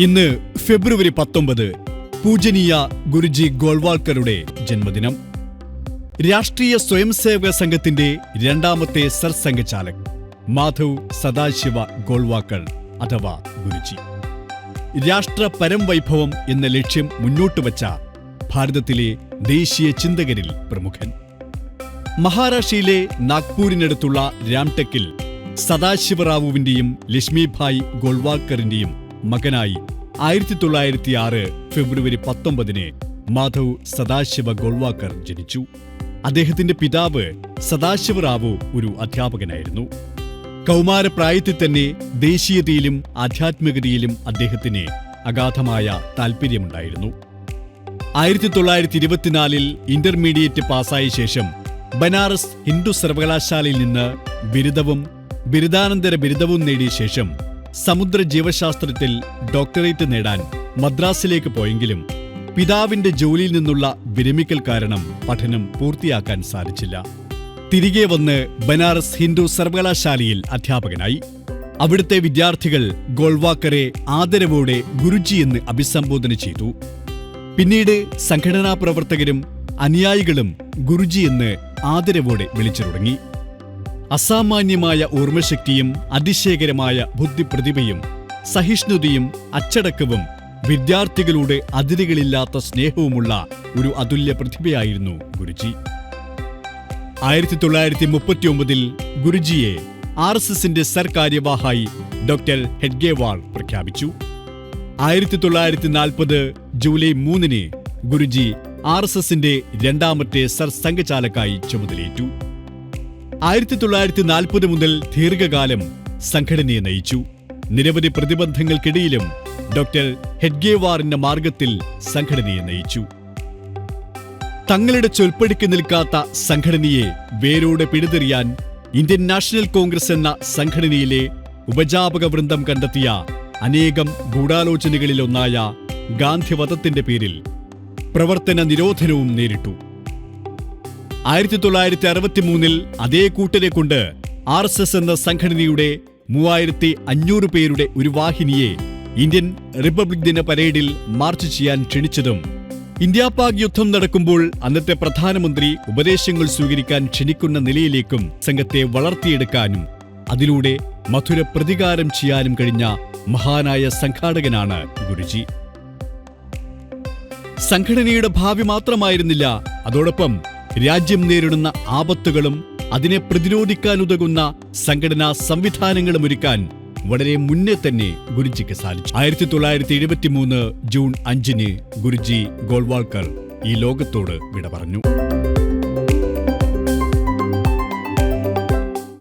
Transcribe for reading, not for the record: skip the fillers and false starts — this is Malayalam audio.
ഇന്ന് ഫെബ്രുവരി 19 പൂജനീയ ഗുരുജി ഗോൾവാൾക്കറുടെ ജന്മദിനം. രാഷ്ട്രീയ സ്വയംസേവക സംഘത്തിന്റെ രണ്ടാമത്തെ സർസംഘചാലക് മാധവ് സദാശിവ ഗോൾവാൾക്കർ അഥവാ ഗുരുജി. രാഷ്ട്ര പരംവൈഭവം എന്ന ലക്ഷ്യം മുന്നോട്ടുവച്ച ഭാരതത്തിലെ ദേശീയ ചിന്തകരിൽ പ്രമുഖൻ. മഹാരാഷ്ട്രയിലെ നാഗ്പൂരിനടുത്തുള്ള രാംടെക്കിൽ സദാശിവറാവുവിന്റെയും ലക്ഷ്മിഭായ് ഗോൾവാൾക്കറിന്റെയും മകനായി 1906 ഫെബ്രുവരി 19 മാധവ് സദാശിവ ഗോൾവാൾക്കർ ജനിച്ചു. അദ്ദേഹത്തിന്റെ പിതാവ് സദാശിവറാവു ഒരു അധ്യാപകനായിരുന്നു. കൗമാരപ്രായത്തിൽ തന്നെ ദേശീയതയിലും ആധ്യാത്മികതയിലും അദ്ദേഹത്തിന് അഗാധമായ താൽപര്യമുണ്ടായിരുന്നു. 1924 ഇന്റർമീഡിയറ്റ് പാസായ ശേഷം ബനാറസ് ഹിന്ദു സർവകലാശാലയിൽ നിന്ന് ബിരുദവും ബിരുദാനന്തര ബിരുദവും നേടിയ ശേഷം സമുദ്ര ജീവശാസ്ത്രത്തിൽ ഡോക്ടറേറ്റ് നേടാൻ മദ്രാസിലേക്ക് പോയെങ്കിലും പിതാവിന്റെ ജോലിയിൽ നിന്നുള്ള വിരമിക്കൽ കാരണം പഠനം പൂർത്തിയാക്കാൻ സാധിച്ചില്ല. തിരികെ വന്ന് ബനാറസ് ഹിന്ദു സർവകലാശാലയിൽ അധ്യാപകനായി. അവിടുത്തെ വിദ്യാർത്ഥികൾ ഗോൾവാൾക്കറെ ആദരവോടെ ഗുരുജി എന്ന് അഭിസംബോധന ചെയ്തു. പിന്നീട് സംഘടനാ പ്രവർത്തകരും അനുയായികളും ഗുരുജി എന്ന് ആദരവോടെ വിളിച്ചു തുടങ്ങി. അസാമാന്യമായ ഓർമ്മശക്തിയും അതിശയകരമായ ബുദ്ധിപ്രതിഭയും സഹിഷ്ണുതയും അച്ചടക്കവും വിദ്യാർത്ഥികളുടെ അതിരുകളില്ലാത്ത സ്നേഹവുമുള്ള ഒരു അതുല്യ പ്രതിഭയായിരുന്നു ഗുരുജി. 1939 ഗുരുജിയെ RSSന്റെ സർകാര്യവാഹായി ഡോക്ടർ ഹെഡ്ഗേവാൾ പ്രഖ്യാപിച്ചു. 1940 ജൂലൈ 3 ഗുരുജി RSSന്റെ രണ്ടാമത്തെ സർസംഘചാലകായി ചുമതലയേറ്റു. 1940 മുതൽ ദീർഘകാലം സംഘടനയെ നയിച്ചു. നിരവധി പ്രതിബന്ധങ്ങൾക്കിടയിലും ഡോക്ടർ ഹെഡ്ഗേവാറിന്റെ മാർഗത്തിൽ സംഘടനയെ നയിച്ചു. തങ്ങളുടെ ചൊൽപ്പടിക്ക് നിൽക്കാത്ത സംഘടനയെ വേരോടെ പിഴുതെറിയാൻ ഇന്ത്യൻ നാഷണൽ കോൺഗ്രസ് എന്ന സംഘടനയിലെ ഉപജാപക വൃന്ദം കണ്ടെത്തിയ അനേകം ഗൂഢാലോചനകളിലൊന്നായ ഗാന്ധിവധത്തിന്റെ പേരിൽ പ്രവർത്തന നിരോധനവും നേരിട്ടു. 1963 അതേ കൂട്ടരെ കൊണ്ട് RSS എന്ന സംഘടനയുടെ 3500 പേരുടെ ഒരു വാഹിനിയെ ഇന്ത്യൻ റിപ്പബ്ലിക് ദിന പരേഡിൽ മാർച്ച് ചെയ്യാൻ ക്ഷണിച്ചതും ഇന്ത്യ പാക് യുദ്ധം നടക്കുമ്പോൾ അന്നത്തെ പ്രധാനമന്ത്രി ഉപദേശങ്ങൾ സ്വീകരിക്കാൻ ക്ഷണിക്കുന്ന നിലയിലേക്കും സംഘത്തെ വളർത്തിയെടുക്കാനും അതിലൂടെ മധുര പ്രതികാരം ചെയ്യാനും കഴിഞ്ഞ മഹാനായ സംഘാടകനാണ് ഗുരുജി. സംഘടനയുടെ ഭാവി മാത്രമായിരുന്നില്ല, അതോടൊപ്പം രാജ്യം നേരിടുന്ന ആപത്തുകളും അതിനെ പ്രതിരോധിക്കാനുതകുന്ന സംഘടനാ സംവിധാനങ്ങളും ഒരുക്കാൻ വളരെ മുന്നേ തന്നെ ഗുരുജിക്ക് സാധിച്ചു. 1973 ജൂൺ 5 ഗുരുജി ഗോൾവാൾക്കർ ഈ ലോകത്തോട് വിട പറഞ്ഞു.